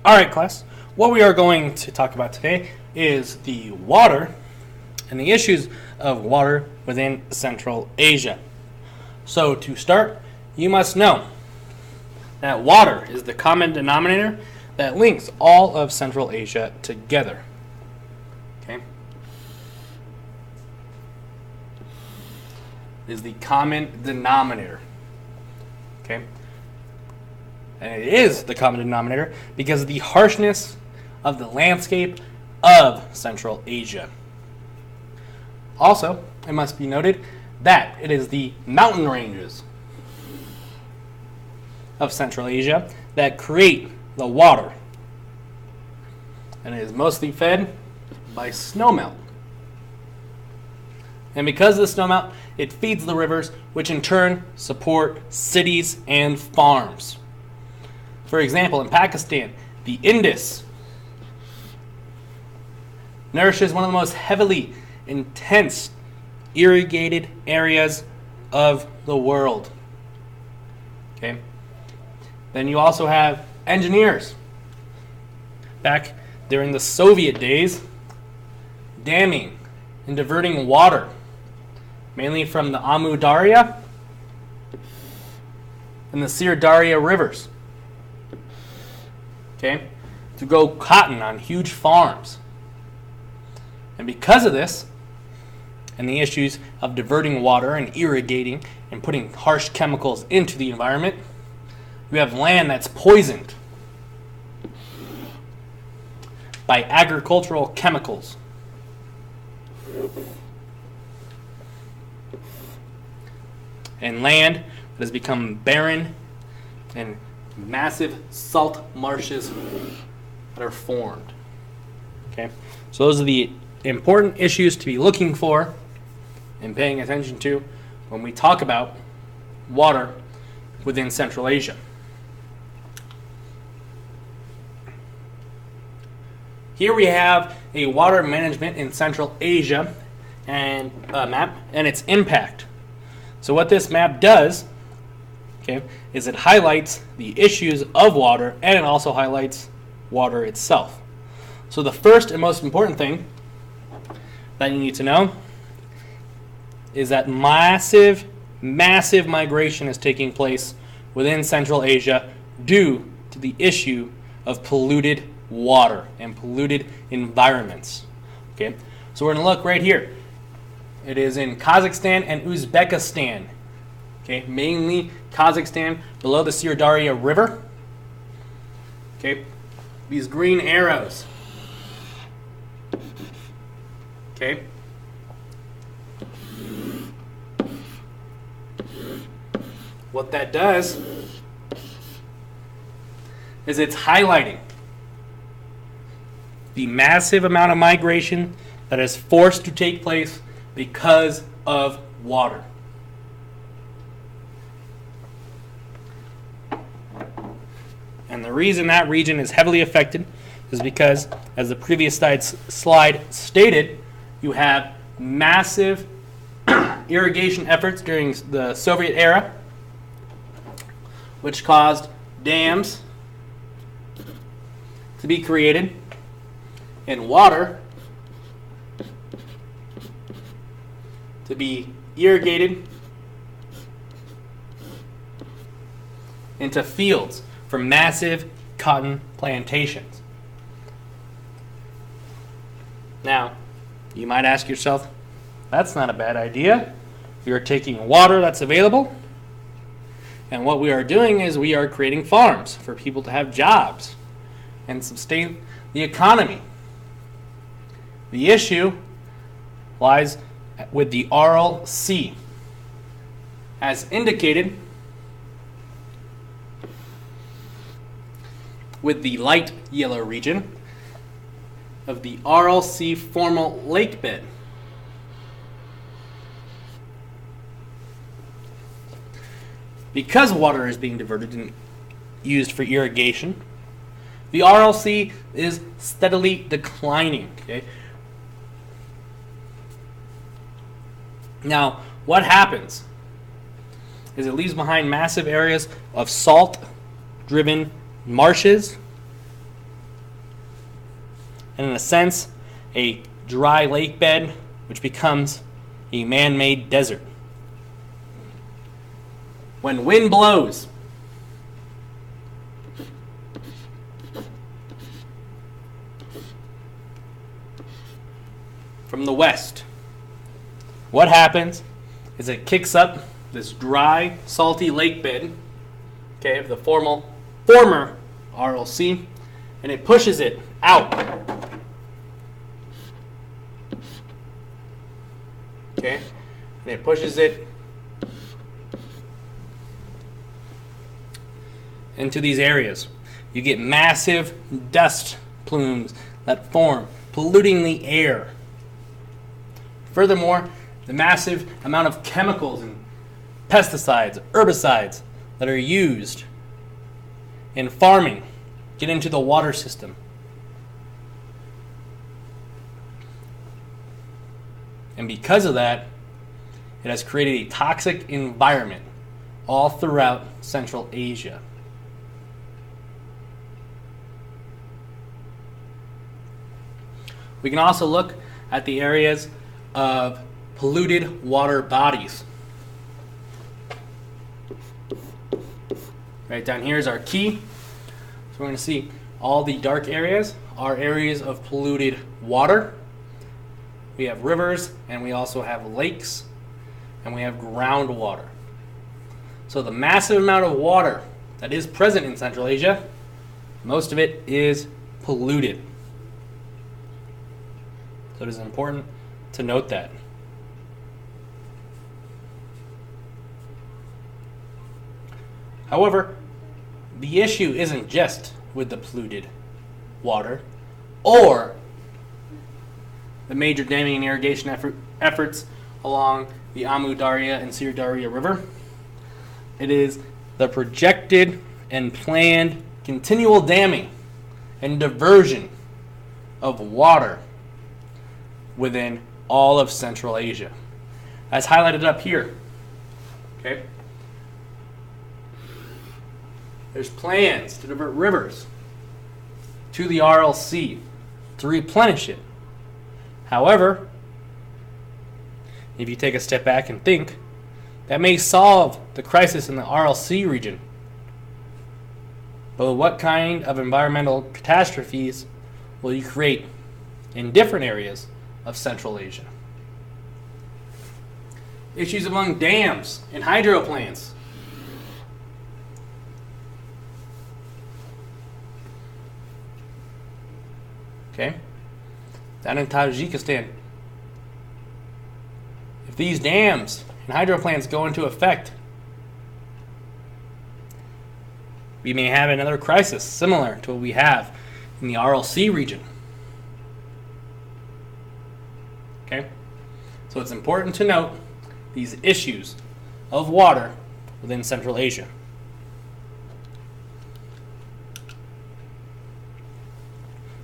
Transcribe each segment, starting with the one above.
Alright, class, what we are going to talk about today is the water and the issues of water within Central Asia. So to start, you must know that water is the common denominator that links all of Central Asia together. Okay? Is the common denominator. Okay? And it is the common denominator because of the harshness of the landscape of Central Asia. Also, it must be noted that it is the mountain ranges of Central Asia that create the water. And it is mostly fed by snowmelt. And because of the snowmelt, it feeds the rivers, which in turn support cities and farms. For example, in Pakistan, the Indus nourishes one of the most heavily intense irrigated areas of the world. Okay. Then you also have engineers. Back during the Soviet days, damming and diverting water, mainly from the Amu Darya and the Sir Darya rivers, okay, to grow cotton on huge farms. And because of this, and the issues of diverting water and irrigating and putting harsh chemicals into the environment, you have land that's poisoned by agricultural chemicals. And land that has become barren and massive salt marshes that are formed. Okay, so those are the important issues to be looking for and paying attention to when we talk about water within Central Asia. Here we have a water management in Central Asia and map and its impact. So what this map does, okay, is it highlights the issues of water and it also highlights water itself. So the first and most important thing that you need to know is that massive migration is taking place within Central Asia due to the issue of polluted water and polluted environments. Okay, so we're going to look right here. It is in Kazakhstan and Uzbekistan. Okay, mainly Kazakhstan below the Sir Darya River. Okay, these green arrows. Okay. What that does is it's highlighting the massive amount of migration that is forced to take place because of water. And the reason that region is heavily affected is because, as the previous slide stated, you have massive irrigation efforts during the Soviet era, which caused dams to be created and water to be irrigated into fields for massive cotton plantations. Now, you might ask yourself, that's not a bad idea. We are taking water that's available, and what we are doing is we are creating farms for people to have jobs and sustain the economy. The issue lies with the Aral Sea. As indicated with the light yellow region of the Aral Sea formal lake bed. Because water is being diverted and used for irrigation, the Aral Sea is steadily declining. Okay? Now, what happens is it leaves behind massive areas of salt-driven marshes and in a sense, a dry lake bed which becomes a man-made desert. When wind blows, from the west, what happens is it kicks up this dry, salty lake bed, okay, of the former RLC, and it pushes it out. Okay, and it pushes it into these areas. You get massive dust plumes that form, polluting the air. Furthermore, the massive amount of chemicals and pesticides, herbicides that are used in farming get into the water system. And because of that, it has created a toxic environment all throughout Central Asia. We can also look at the areas of polluted water bodies. Right down here is our key. So we're going to see all the dark areas are areas of polluted water. We have rivers, and we also have lakes, and we have groundwater. So the massive amount of water that is present in Central Asia, most of it is polluted. So it is important to note that. However, the issue isn't just with the polluted water or the major damming and irrigation efforts along the Amu Darya and Sir Darya River. It is the projected and planned continual damming and diversion of water within all of Central Asia, as highlighted up here. Okay. There's plans to divert rivers to the RLC to replenish it. However, if you take a step back and think, that may solve the crisis in the RLC region. But what kind of environmental catastrophes will you create in different areas of Central Asia? Issues among dams and hydro plants. Okay? Down in Tajikistan, if these dams and hydro plants go into effect, we may have another crisis similar to what we have in the RLC region. Okay? So it's important to note these issues of water within Central Asia.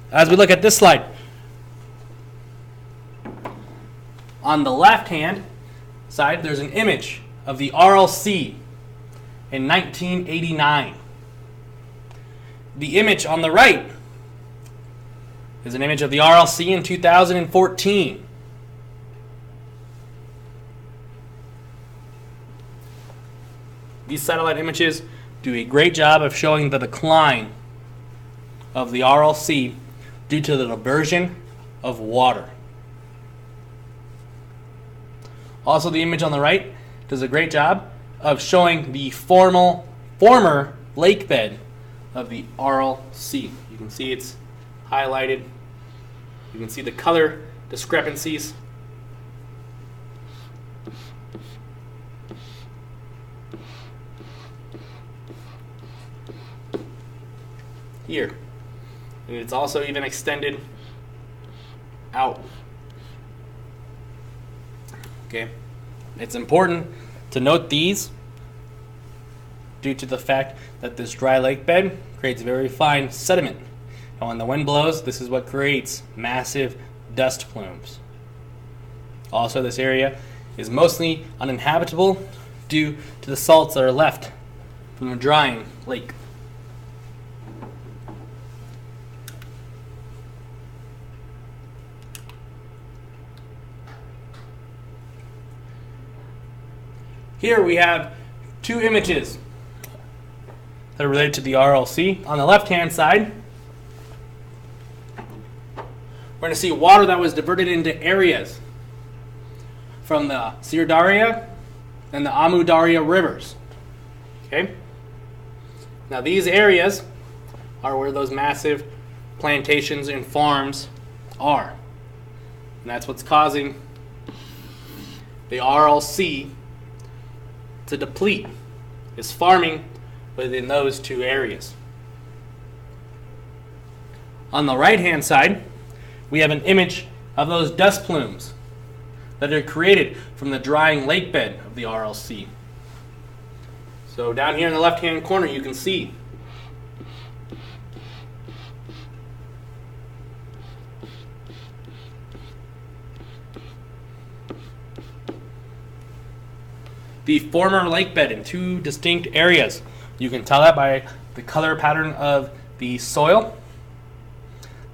As we look at this slide, on the left-hand side, there's an image of the RLC in 1989. The image on the right is an image of the RLC in 2014. These satellite images do a great job of showing the decline of the RLC due to the diversion of water. Also, the image on the right does a great job of showing the former lake bed of the RLC. You can see it's highlighted. You can see the color discrepancies. Here. And it's also even extended out. Okay. It's important to note these due to the fact that this dry lake bed creates very fine sediment. And when the wind blows, this is what creates massive dust plumes. Also, this area is mostly uninhabitable due to the salts that are left from the drying lake. Here we have two images that are related to the RLC. On the left-hand side, we're going to see water that was diverted into areas from the Syr Darya and the Amu Darya rivers. Okay? Now these areas are where those massive plantations and farms are. And that's what's causing the RLC to deplete, is farming within those two areas. On the right-hand side, we have an image of those dust plumes that are created from the drying lake bed of the RLC. So down here in the left-hand corner, you can see the former lake bed in two distinct areas. You can tell that by the color pattern of the soil.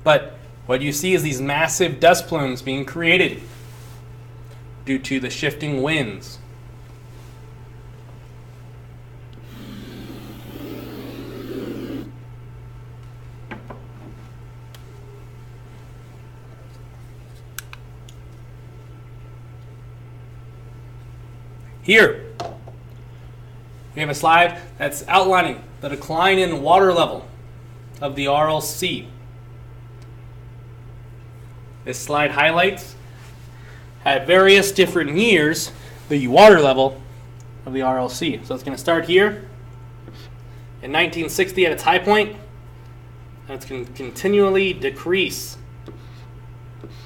But what you see is these massive dust plumes being created due to the shifting winds. Here, we have a slide that's outlining the decline in water level of the RLC. This slide highlights at various different years the water level of the RLC. So it's going to start here in 1960 at its high point, and it's going to continually decrease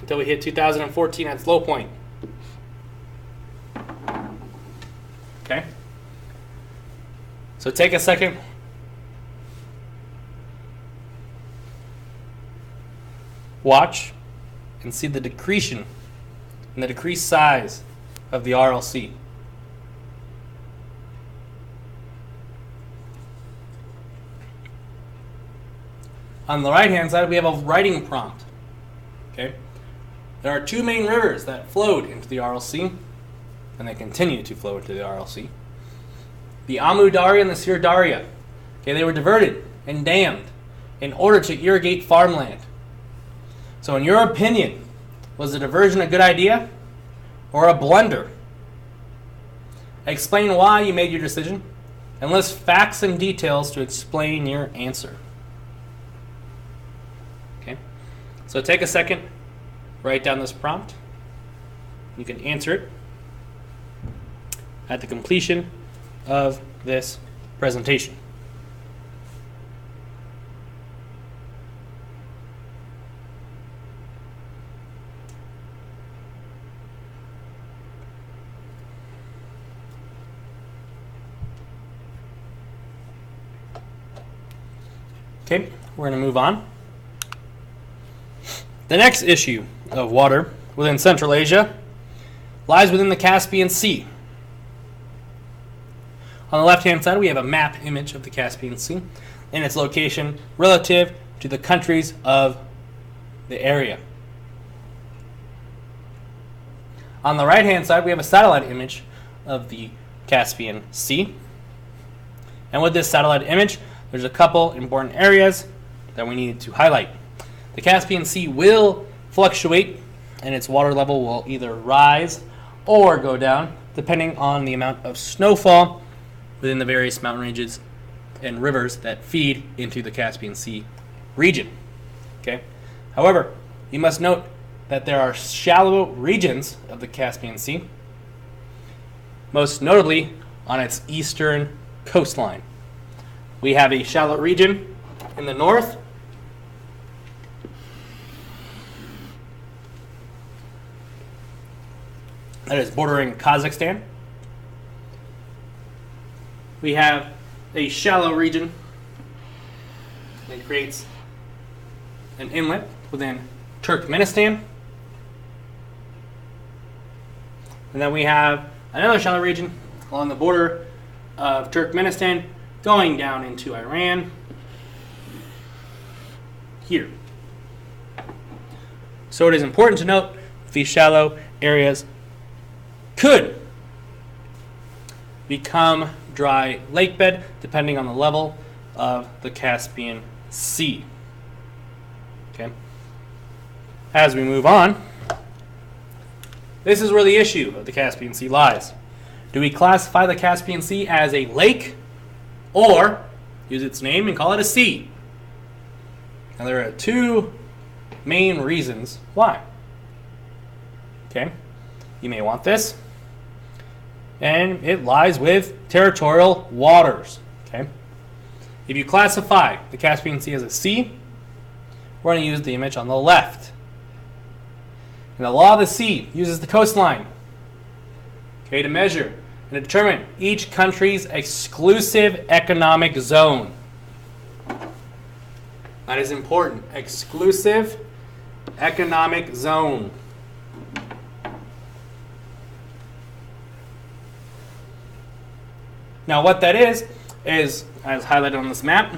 until we hit 2014 at its low point. Okay? So take a second. Watch and see the decretion and the decreased size of the RLC. On the right-hand side, we have a writing prompt. Okay? There are two main rivers that flowed into the RLC, and they continue to flow into the RLC. The Amu Darya and the Syr Darya. Okay, they were diverted and dammed in order to irrigate farmland. So in your opinion, was the diversion a good idea or a blunder? Explain why you made your decision and list facts and details to explain your answer. Okay, so take a second, write down this prompt. You can answer it at the completion of this presentation. Okay, we're going to move on. The next issue of water within Central Asia lies within the Caspian Sea. On the left-hand side, we have a map image of the Caspian Sea and its location relative to the countries of the area. On the right-hand side, we have a satellite image of the Caspian Sea. And with this satellite image, there's a couple important areas that we need to highlight. The Caspian Sea will fluctuate, and its water level will either rise or go down, depending on the amount of snowfall within the various mountain ranges and rivers that feed into the Caspian Sea region. Okay? However, you must note that there are shallow regions of the Caspian Sea, most notably on its eastern coastline. We have a shallow region in the north, that is bordering Kazakhstan. We have a shallow region that creates an inlet within Turkmenistan. And then we have another shallow region along the border of Turkmenistan going down into Iran here. So it is important to note these shallow areas could become dry lake bed depending on the level of the Caspian Sea. Okay. As we move on, this is where the issue of the Caspian Sea lies. Do we classify the Caspian Sea as a lake or use its name and call it a sea? Now there are two main reasons why. Okay, you may want this, and it lies with territorial waters. Okay, if you classify the Caspian Sea as a sea, we're going to use the image on the left. And the law of the sea uses the coastline, okay, to measure and determine each country's exclusive economic zone. That is important. Exclusive economic zone. Now what that is, as highlighted on this map,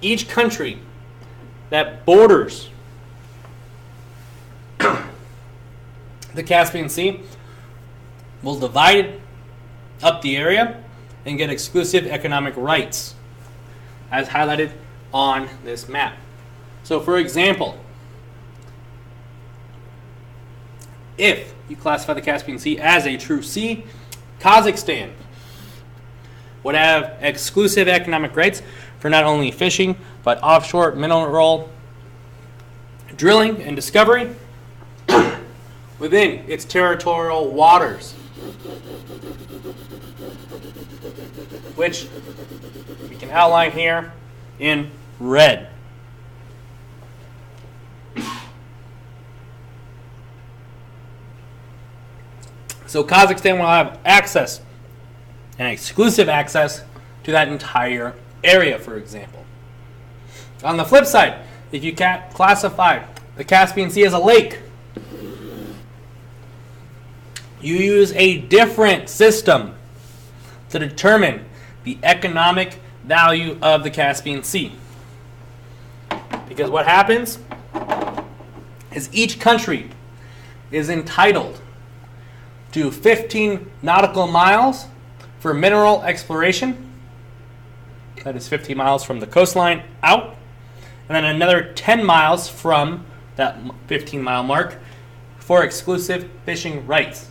each country that borders the Caspian Sea will divide up the area and get exclusive economic rights, as highlighted on this map. So for example, if you classify the Caspian Sea as a true sea, Kazakhstan would have exclusive economic rights for not only fishing, but offshore mineral drilling and discovery within its territorial waters, which we can outline here in red. So Kazakhstan will have access, and exclusive access, to that entire area, for example. On the flip side, if you classify the Caspian Sea as a lake, you use a different system to determine the economic value of the Caspian Sea. Because what happens is each country is entitled to 15 nautical miles for mineral exploration. That is 15 miles from the coastline out, and then another 10 miles from that 15-mile mark for exclusive fishing rights.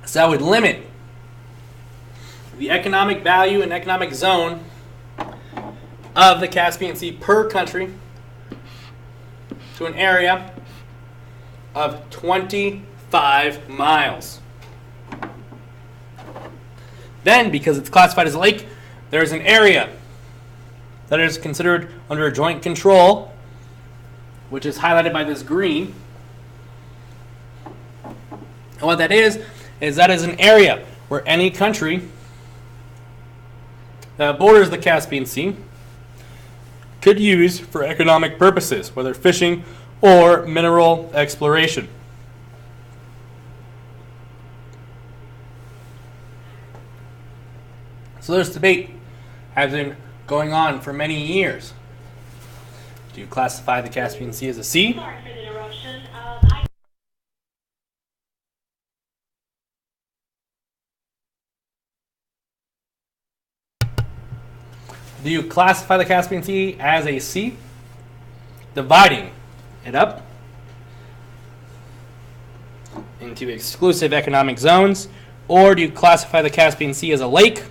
So that would limit the economic value and economic zone of the Caspian Sea per country to an area of 25 miles. Then, because it's classified as a lake, there's an area that is considered under joint control, which is highlighted by this green. And what that is that is an area where any country that borders the Caspian Sea could use for economic purposes, whether fishing or mineral exploration. So this debate has been going on for many years. Do you classify the Caspian Sea as a sea? Sorry for the interruption. Do you classify the Caspian Sea as a sea, dividing it up into exclusive economic zones, or do you classify the Caspian Sea as a lake,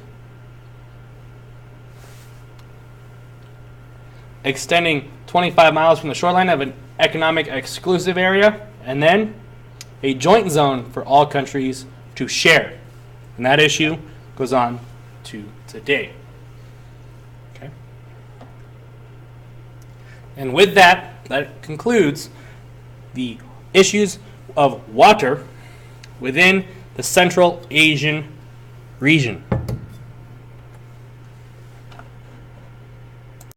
extending 25 miles from the shoreline of an economic exclusive area, and then a joint zone for all countries to share? And that issue goes on to today. Okay. And with that, that concludes the issues of water within the Central Asian region.